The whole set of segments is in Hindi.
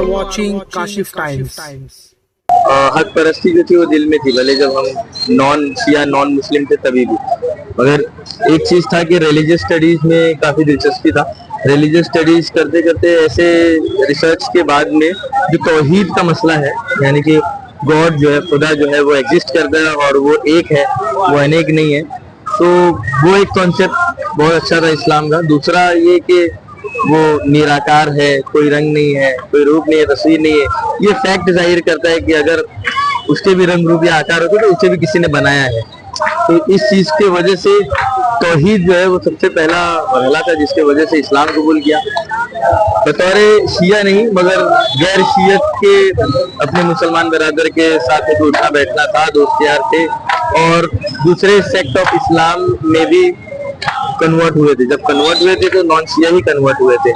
watching Kashif Times. हक परस्ती जो थी वो दिल में थी, भले जब हम नॉन मुस्लिम थे तभी भी। मगर एक चीज था कि रिलीजियस स्टडीज में काफी दिलचस्पी था। रिलीजियस स्टडीज करते करते ऐसे रिसर्च के बाद में जो तौहीद का मसला है, यानी कि गॉड जो है, खुदा जो है वो एग्जिस्ट करता है और वो एक है, वो अनेक नहीं है, तो वो एक कॉन्सेप्ट बहुत अच्छा था इस्लाम का। दूसरा ये कि वो निराकार है, कोई रंग नहीं है, कोई रूप नहीं है, तस्वीर नहीं है, ये फैक्ट जाहिर करता है कि अगर उसके भी रंग रूप या आकार होते तो उसे भी किसी ने बनाया है। तो इस चीज की वजह से तौहीद जो है वो सबसे पहला मरहला था जिसके वजह से इस्लाम कबूल किया। बतौर शिया नहीं मगर गैर शियत के अपने मुसलमान बरादर के साथ एक उठना बैठना था, दोस्त यार थे, और दूसरे सेक्ट ऑफ इस्लाम में भी कन्वर्ट हुए थे। जब कन्वर्ट हुए थे तो नॉन शिया ही कन्वर्ट हुए थे,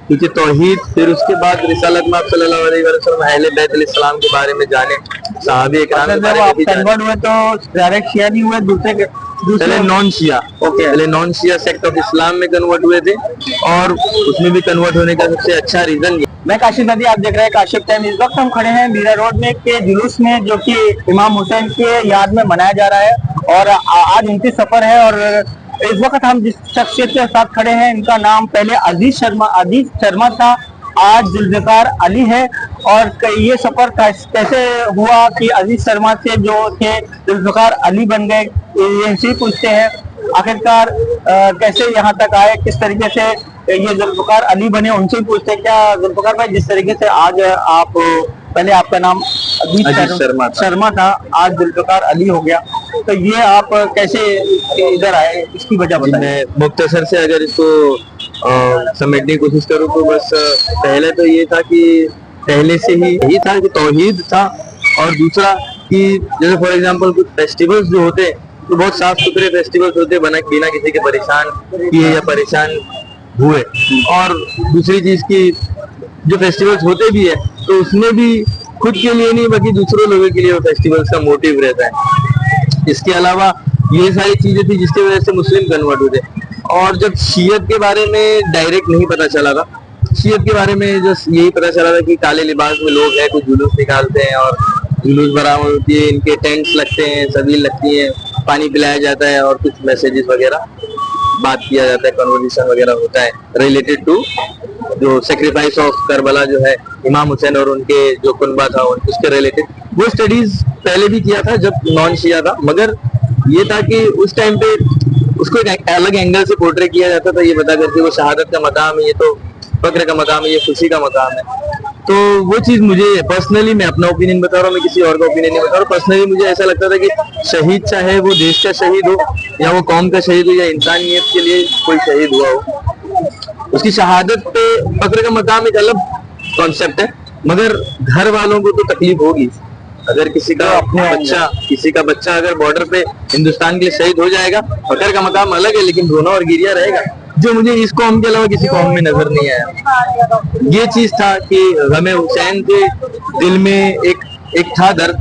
क्योंकि तौहीद, फिर उसके बाद रिसालत में सल्लल्लाहु अलैहि वसल्लम अहले बैत अलैहिस्सलाम के बारे में जाने, सहाबे इकराम के बारे में भी जाने। कन्वर्ट हुए तो डायरेक्ट शिया नहीं हुए, दूसरे नॉन शिया, पहले non Shia sect of Islam में कन्वर्ट हुए थे, और उसमें भी कन्वर्ट होने का सबसे अच्छा रीजन ये। मैं काशिफ नदी, आप देख रहे हैं काशिफ टाइम। इस वक्त हम खड़े हैं मीरा रोड में के जुलूस में, जो कि इमाम हुसैन के याद में मनाया जा रहा है, और आज उनकी सफर है। और इस वक्त हम जिस शख्सियत के साथ खड़े हैं, इनका नाम पहले अजीज शर्मा था, आज जुल्फ़िकार अली है। और ये सफर कैसे हुआ कि अजीज शर्मा से जो थे जुल्फ़िकार अली बन गए, ये इनसे पूछते हैं। आखिरकार कैसे यहाँ तक आए, किस तरीके से ये जुल्फ़िकार अली बने, उनसे ही पूछते हैं। क्या जुल्फ़िकार भाई, जिस तरीके से आज आप, पहले आपका नाम अजीज शर्मा था, आज जुल्फ़िकार अली हो गया, तो ये आप कैसे इधर आए, इसकी वजह बताइए। मैं मुख्तसर से अगर इसको समेटने की कोशिश करूँ तो बस पहले तो ये था कि पहले से ही यही था कि तौहीद था, और दूसरा कि जैसे फॉर एग्जांपल कुछ फेस्टिवल्स जो होते हैं तो बहुत साफ सुथरे फेस्टिवल्स होते हैं, बिना किसी के परेशान किए या परेशान हुए। और दूसरी चीज की जो फेस्टिवल्स होते भी है तो उसमें भी खुद के लिए नहीं बल्कि दूसरों लोगों के लिए वो फेस्टिवल्स का मोटिव रहता है। इसके अलावा ये सारी चीजें थी जिसकी वजह से मुस्लिम कन्वर्ट हुए। और जब शियत के बारे में डायरेक्ट नहीं पता चला था, शियत के बारे में जो यही पता चला था कि काले लिबास में लोग हैं, कुछ जुलूस निकालते हैं और जुलूस बरामद होती है, इनके टेंट्स लगते हैं, सबील लगती है, पानी पिलाया जाता है और कुछ मैसेजेस वगैरह बात किया जाता है, कन्वर्सेशन वगैरह होता है रिलेटेड टू जो सेक्रीफाइस ऑफ करबला जो है इमाम हुसैन और उनके जो कुनबा था उसके रिलेटेड। वो स्टडीज पहले भी किया था जब नॉन शिया था, मगर ये था कि उस टाइम पे उसको एक अलग एंगल से पोर्ट्रे किया जाता था, ये बता करके वो शहादत का मकाम है, ये तो फक्र का मकाम है, ये खुशी का मकाम है। तो वो चीज मुझे पर्सनली, मैं अपना ओपिनियन बता रहा हूँ, मैं किसी और का ओपिनियन नहीं बता रहा हूँ, पर्सनली मुझे ऐसा लगता था कि शहीद चाहे वो देश का शहीद हो या वो कौम का शहीद हो या इंसानियत के लिए कोई शहीद हुआ हो, उसकी शहादत पे फक्र का मकाम एक अलग कॉन्सेप्ट है, मगर घर वालों को तो तकलीफ होगी। अगर किसी का बच्चा अगर बॉर्डर पे हिंदुस्तान के लिए शहीद हो जाएगा, फक्र का मकाम अलग है, लेकिन रोना और गिरिया रहेगा, जो मुझे इस कौम के अलावा किसी कौम में नजर नहीं आया। ये चीज था कि गमे हुसैन के दिल में एक था दर्द,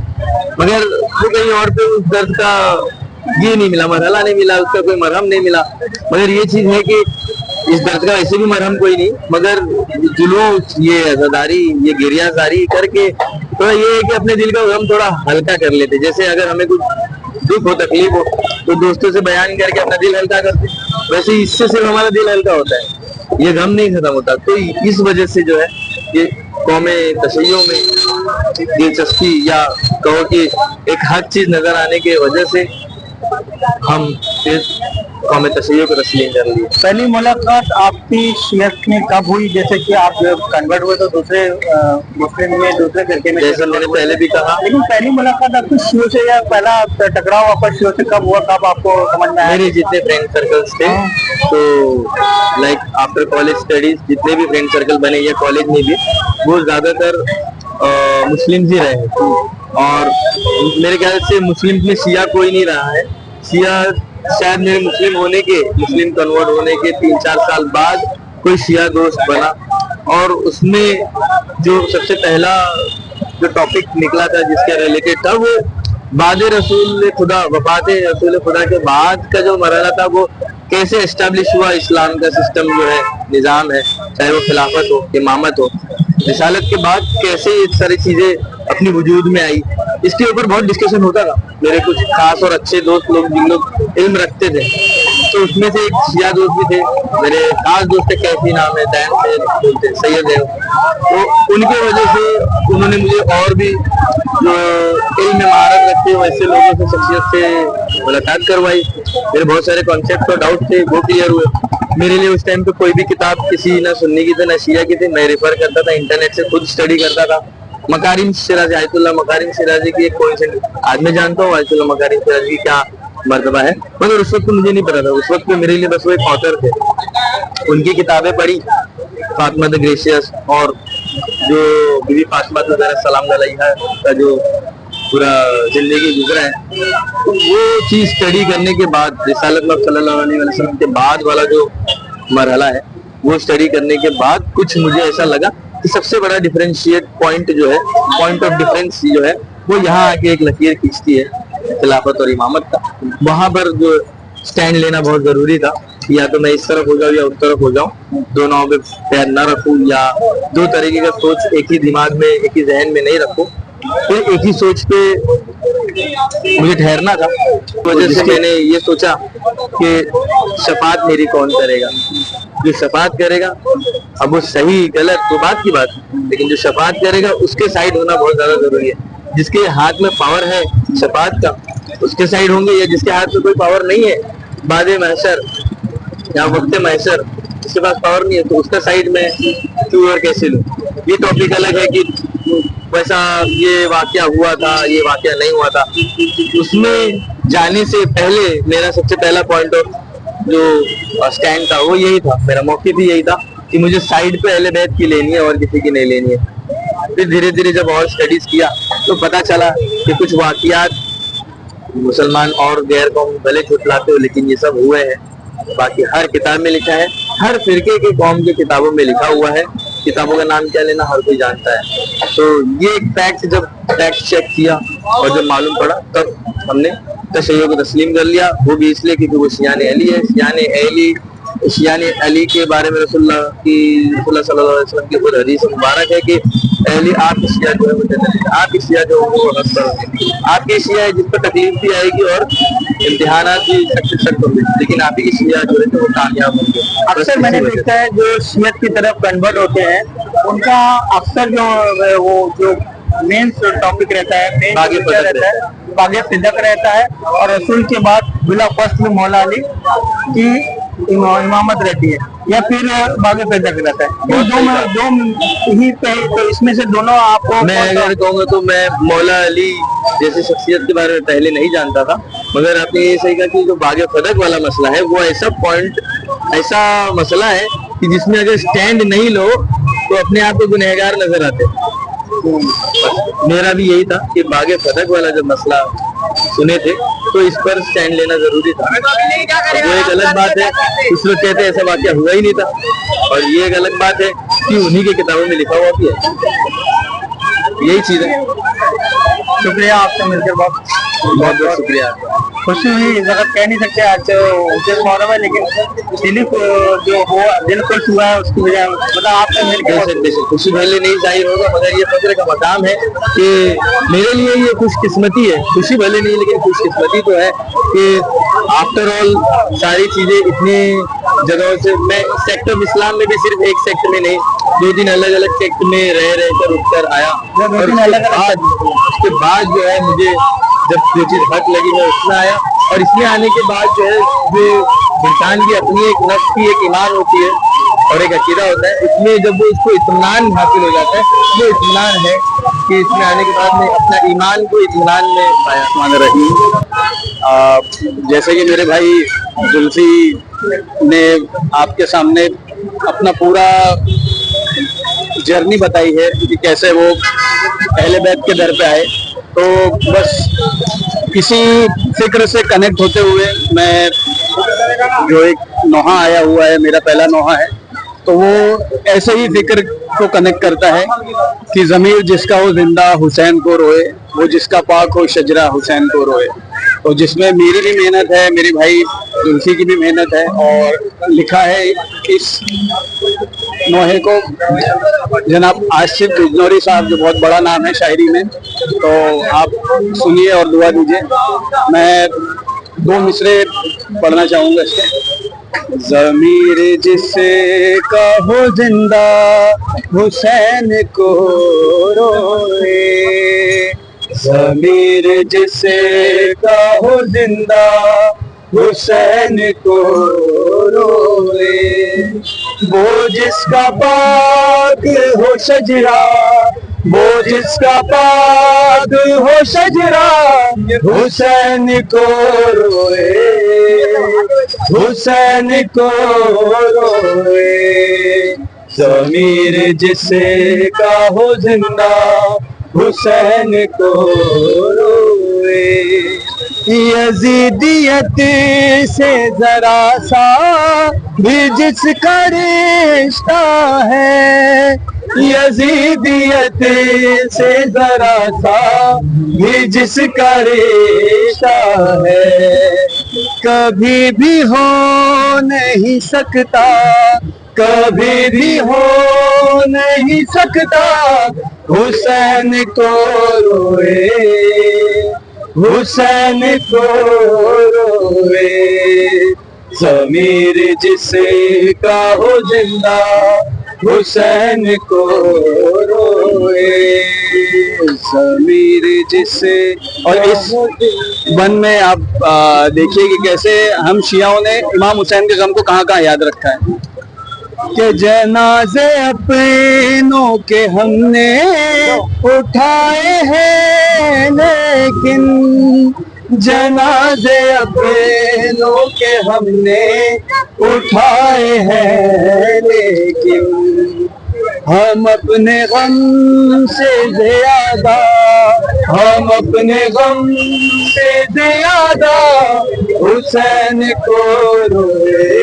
मगर वो कहीं और पे उस दर्द का ये नहीं मिला, मरहला नहीं मिला, उसका कोई मरहम नहीं मिला। मगर ये चीज है कि इस दर्द का ऐसे भी मरहम कोई नहीं, मगर जुलूस, ये अज़ादारी, ये गिरियाजारी करके थोड़ा ये है कि अपने दिल का गम थोड़ा हल्का कर लेते। जैसे अगर हमें कुछ दुख हो, तकलीफ हो, तो दोस्तों से बयान करके अपना दिल हल्का करते, वैसे इससे सिर्फ हमारा दिल हल्का होता है, ये गम नहीं खत्म होता। तो इस वजह से जो है ये कौमे तशय्युओं में दिलचस्पी या कहो कि एक हक चीज नजर आने की वजह से हम फिर कौमे तशय्युओं को तस्लीम कर लिए। पहली मुलाकात आपकी शियत में कब हुई? जैसे कि आप जब कन्वर्ट हुए तो दूसरे मुस्लिम में, दूसरे फिरके में, जैसे मैंने पहले भी कहा, लेकिन पहली मुलाकात आपकी शियों से या पहला टकराव आपका शियों से कब हुआ, कब आपको समझ में आया? मेरे जितने फ्रेंड सर्कल्स थे, तो लाइक आफ्टर कॉलेज स्टडीज जितने भी फ्रेंड सर्कल बने या कॉलेज में भी, वो ज्यादातर मुस्लिम ही रहे। और मेरे ख्याल से मुस्लिम में शिया कोई नहीं रहा है। शिया शायद मेरे मुस्लिम कन्वर्ट होने के 3-4 साल बाद कोई शिया दोस्त बना, और उसमें जो सबसे पहला जो टॉपिक निकला था जिसके रिलेटेड था, वो बाद रसूल खुदा, वफात रसूल खुदा के बाद का जो मरहला था, वो कैसे एस्टेब्लिश हुआ इस्लाम का सिस्टम जो है, निज़ाम है, चाहे वो खिलाफत हो, इमामत हो, रिसालत के बाद कैसे ये सारी चीजें अपनी वजूद में आई, इसके ऊपर बहुत डिस्कशन होता था। मेरे कुछ खास और अच्छे दोस्त लोग जिन लोग इल्म रखते थे, तो उसमें से एक शिया दोस्त भी थे, मेरे खास दोस्त कैफी नाम है, दैन से बोलते सैयद है, तो उनके वजह से उन्होंने मुझे और भी जो इल्म में महारत रखते वैसे लोगों से, शख्सियत से मुलाकात करवाई। मेरे बहुत सारे कॉन्सेप्ट और डाउट थे वो क्लियर हुए। मेरे लिए उस टाइम पे कोई भी किताब किसी ना सुन्नी की थी ना शिया की थी, मैं रेफर करता था, इंटरनेट से खुद स्टडी करता था। मकारिम शिराजी, आयतुल्लाह मकारिम शिराजी की एक कोइंसिडेंस आज मैं जानता हूँ आयतुल्लाह मकारिम शिराजी की क्या मर्तबा है, मगर उस वक्त मुझे नहीं पता था। उस वक्त मेरे लिए बस वो एक ऑथर थे, उनकी किताबें पढ़ी, फातिमा द ग्रेशियस और जो बीवी फातिमा वगैरह सलाम अलैहा का जो पूरा जिंदगी गुजरा है, तो वो चीज स्टडी करने के बाद रिसालत सल्लल्लाहु अलैहि वसल्लम के बाद वाला जो मरहला है वो स्टडी करने के बाद कुछ मुझे ऐसा लगा कि सबसे बड़ा डिफरेंशिएट पॉइंट जो है, पॉइंट ऑफ डिफरेंस जो है, वो यहाँ आके एक लकीर खींचती है खिलाफत और इमामत का। वहां पर जो स्टैंड लेना बहुत जरूरी था, या तो मैं इस तरफ हो जाऊं या उस तरफ हो जाऊं, दो नाव पे पैर न रखूं, या दो तरीके का सोच एक ही दिमाग में एक ही जहन में नहीं रखूं, तो एक ही सोच पे मुझे ठहरना था। वजह से मैंने ये सोचा कि शफात मेरी कौन करेगा, जो शफात करेगा, अब वो सही गलत तो बात की बात, लेकिन जो शफात करेगा उसके साइड होना बहुत ज्यादा जरूरी है। जिसके हाथ में पावर है शफात का उसके साइड होंगे, या जिसके हाथ में कोई पावर नहीं है, बादे महशर या वक्त महशर जिसके पास पावर नहीं है, तो उसका साइड में क्यों और कैसे लूं। ये टॉपिक अलग है कि वैसा ये वाकया हुआ था, ये वाकया नहीं हुआ था। उसमें जाने से पहले मेरा सबसे पहला पॉइंट ऑफ जो स्टैंड था वो यही था, मेरा मौक़िफ़ भी यही था कि मुझे साइड पे अहले बैत की लेनी है और किसी की नहीं लेनी है। फिर धीरे धीरे जब और स्टडीज किया तो पता चला कि कुछ वाकयात मुसलमान और गैर कौम भले झुटलाते हो, लेकिन ये सब हुए हैं। बाकी हर किताब में लिखा है, हर फिरके के कौम की किताबों में लिखा हुआ है। किताबों का नाम क्या लेना हर कोई जानता है। तो ये एक फैक्ट जब फैक्ट चेक किया और जब मालूम पड़ा, तब हमने तशय्युअ को तस्लीम कर लिया। वो भी इसलिए क्योंकि वो शियाने अली है। शियाने अली के बारे में रसूलुल्लाह सल्लल्लाहु अलैहि वसल्लम की खुद हदीस मुबारक है कि अली आपकी शिया जो है वो जन्नत है, आपकी शिया जो वो आपकी शिया है जिस पर तकलीफ भी आएगी और इम्तिहानात भी सख्त होंगे, लेकिन आप ही शिया जो है तो वो कामयाब होंगे। अक्सर मैंने देखा है जो शियत की तरफ कन्वर्ट होते हैं उनका अक्सर जो मेन टॉपिक रहता है, मेन रहता है, बागे फिदक रहता है, और रसूल के बाद बिला फस्ल मौला अली की इमामत रहती है, या फिर बागे फिदक रहता है। ये दो ही तो इसमें से दोनों आपको मैं अगर कहूँगा तो मैं मौला अली जैसी शख्सियत के बारे में पहले नहीं जानता था, मगर आपने ये सही कहा कि जो बागे फदक वाला मसला है वो ऐसा मसला है कि जिसमें अगर स्टैंड नहीं लो तो अपने आप को गुनहगार नजर आते। मेरा भी यही था कि बागे फदक वाला जब मसला सुने थे तो इस पर स्टैंड लेना जरूरी था। वो एक अलग बात है, कुछ लोग कहते हैं ऐसा वाकया हुआ ही नहीं था, और ये एक अलग बात है कि उन्हीं की किताबों में लिखा हुआ भी है। यही चीज है। शुक्रिया, आपसे मिलकर बहुत बहुत शुक्रिया। खुशी हुई, जगह कह नहीं सकते आज मुहर्रम है, लेकिन दिल खुश हुआ है उसकी वजह मतलब आपसे मिलकर खुशी भले नहीं जाहिर होगा, मगर ये फक्र का मकाम है कि मेरे लिए ये खुशकिस्मती है। खुशी भले नहीं लेकिन खुशकिस्मती तो है कि आफ्टर ऑल सारी चीजें इतनी जगहों से, मैं सेक्ट ऑफ इस्लाम में भी सिर्फ एक सेक्ट में नहीं, 2-3 अलग अलग सेक्ट में रह कर उठकर आया, और उसके बाद जो है मुझे जब जो चीज हक लगी मैं उसमें आया, और इसमें आने के बाद जो है जो इंसान की अपनी एक नफ्स की एक ईमान होती है और एक अकीदा होता है, इसमें जब वो इसको इत्मीनान हासिल हो जाता है, वो इत्मीनान है कि इसमें आने के बाद में अपना ईमान को इत्मीनान में पाया। जैसे कि मेरे भाई जुल्फी ने आपके सामने अपना पूरा जर्नी बताई है कि कैसे वो अहले बैत के दर पे आए, तो बस इसी फिक्र से कनेक्ट होते हुए मैं जो एक नोहा आया हुआ है, मेरा पहला नोहा है, तो वो ऐसे ही फिक्र को कनेक्ट करता है कि ज़मीर जिसका हो जिंदा हुसैन को रोए, वो जिसका पाक हो शजरा हुसैन को रोए। तो जिसमें मेरी भी मेहनत है, मेरे भाई जुल्फी की भी मेहनत है, और लिखा है इस नोहे को जनाब आसिफ बिजनौरी साहब, जो बहुत बड़ा नाम है शायरी में, तो आप सुनिए और दुआ दीजिए। मैं 2 मिसरे पढ़ना चाहूंगा इसके। ज़मीर जिसे कहो जिंदा हुसैन को रोए, ज़मीर जिसे कहो जिंदा हुसैन को रोए, वो जिसका पाक हो शजरा, वो जिसका पाक हो शजरा, हुसैन को रोए, हुसैन को रोए, ज़मीर जिसे कहो जिंदा हुसैन को रोए। यजीदियत से जरा सा भी जिसका रिश्ता है, यजीदियत से जरा सा भी जिसका रिश्ता है, कभी भी हो नहीं सकता, कभी भी हो नहीं सकता, हुसैन को रोए, हुसैन को रोए, ज़मीर जिसे कहो जिंदा हुसैन को रोए, ज़मीर जिसे। और इस वन में आप देखिए कि कैसे हम शियाओं ने इमाम हुसैन के गम को कहाँ कहाँ याद रखा है, कि जनाजे अपनों के हमने उठाए हैं, लेकिन जनाजे अपनों के हमने उठाए हैं, लेकिन हम अपने गम से ज्यादा, हम अपने गम से ज्यादा हुसैन को रोए,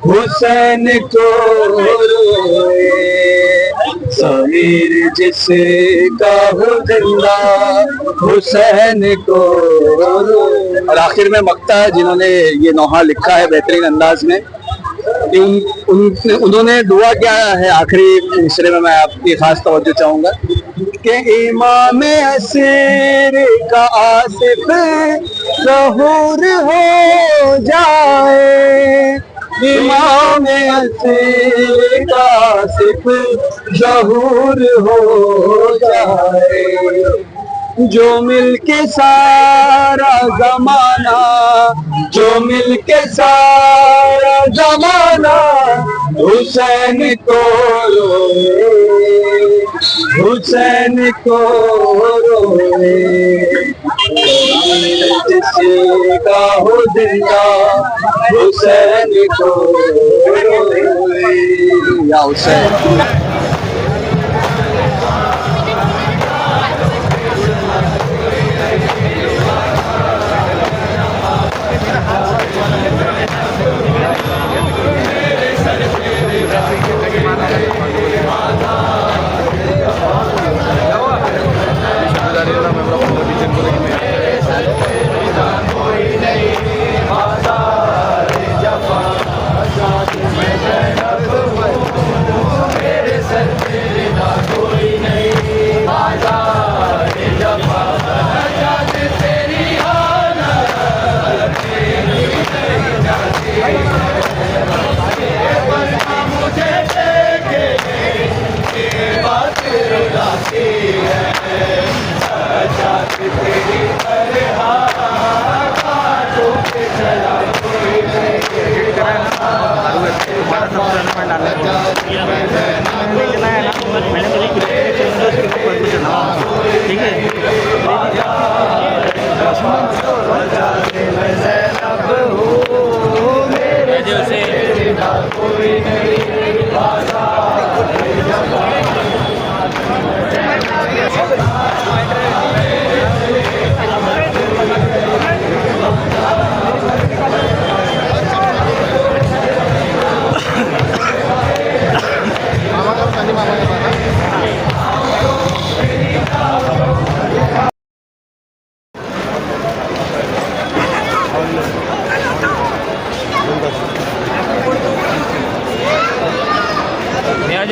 हुसैन को रोए, ज़मीर जिसे कहो जिंदा हुसैन को रोए। और आखिर में मक्ता है जिन्होंने ये नोहा लिखा है बेहतरीन अंदाज में, उन्होंने दुआ क्या है आखिरी मिसरे में, मैं आपकी खास तवज्जो चाहूंगा कि इमाम असीर का आसिफ ज़हूर हो जाए, इमाम असीर का आसिफ ज़हूर हो जाए, जो मिलके सारा जमाना, जो मिलके सारा जमाना हुसैन को रोए, हुसैन को रोए, जिसे कहो जिंदा हुसैन को रोए, या हुसैन।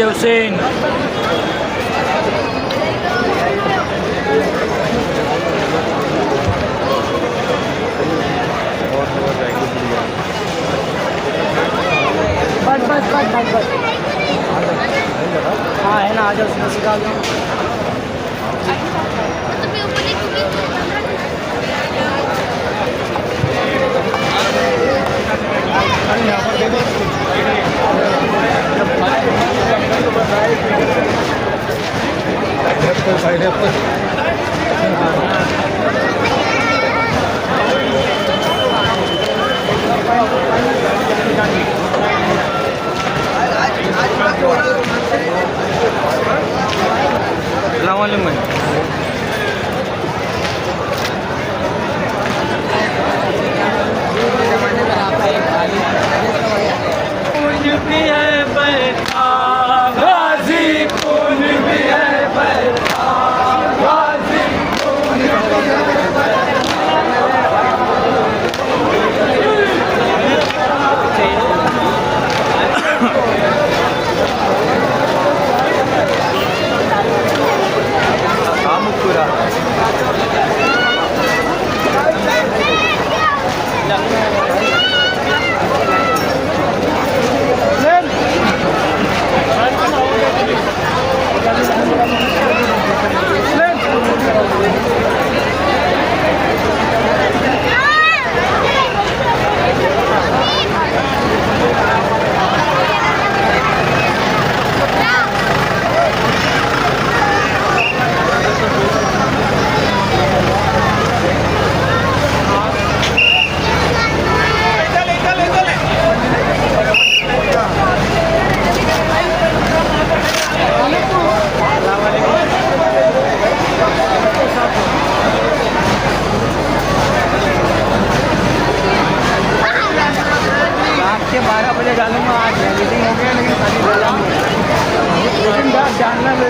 जाकिर हुसैन। बस बस बस बस बस हाँ है ना, आ जाओ सीधा सीधा आ जाओ।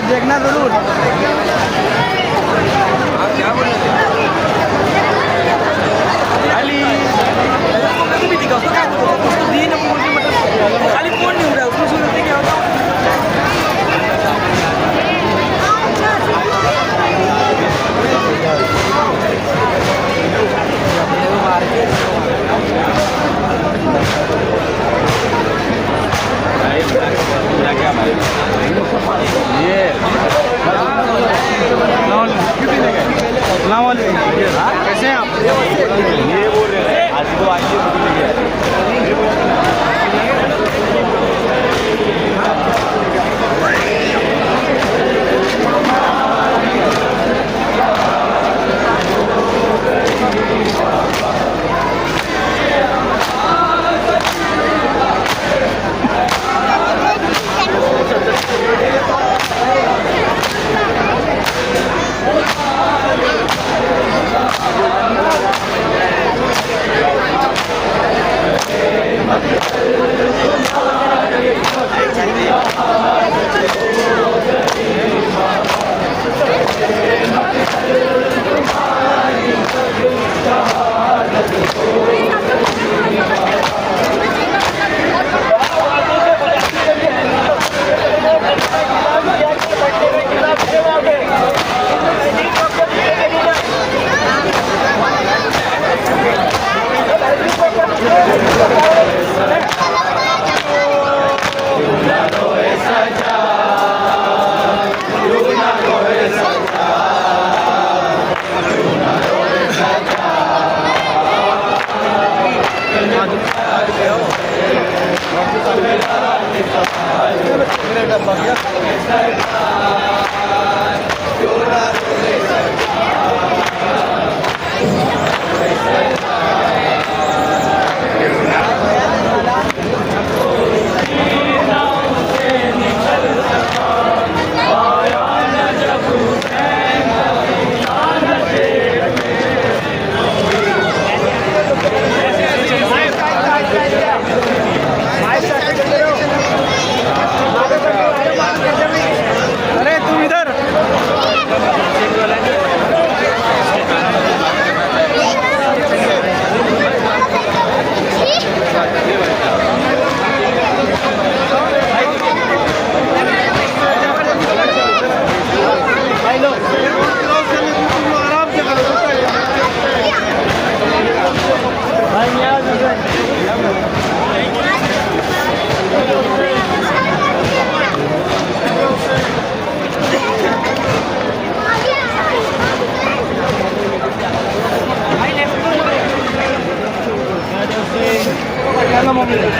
देखना जरूर। क्या बोले खाली भी दिखा उसको, क्या उसको दी ना मुझे, मतलब खाली फोन नहीं हो रहा है उसको, सुनते क्या होता कैसे हैं आप? ये बोल रहे हैं आज तो आइए।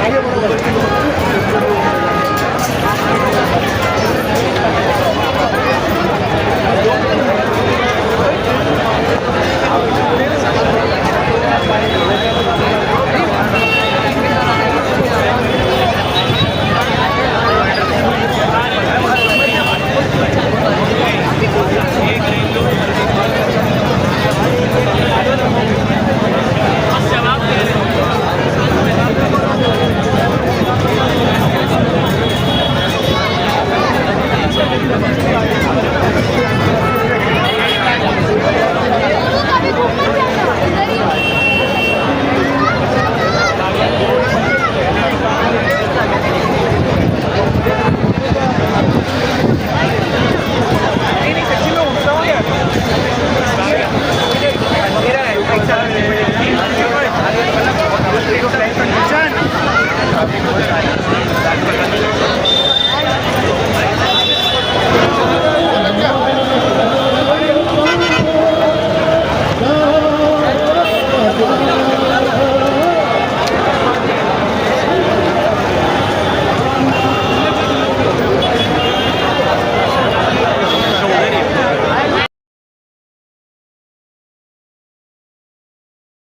आगे बढ़ो।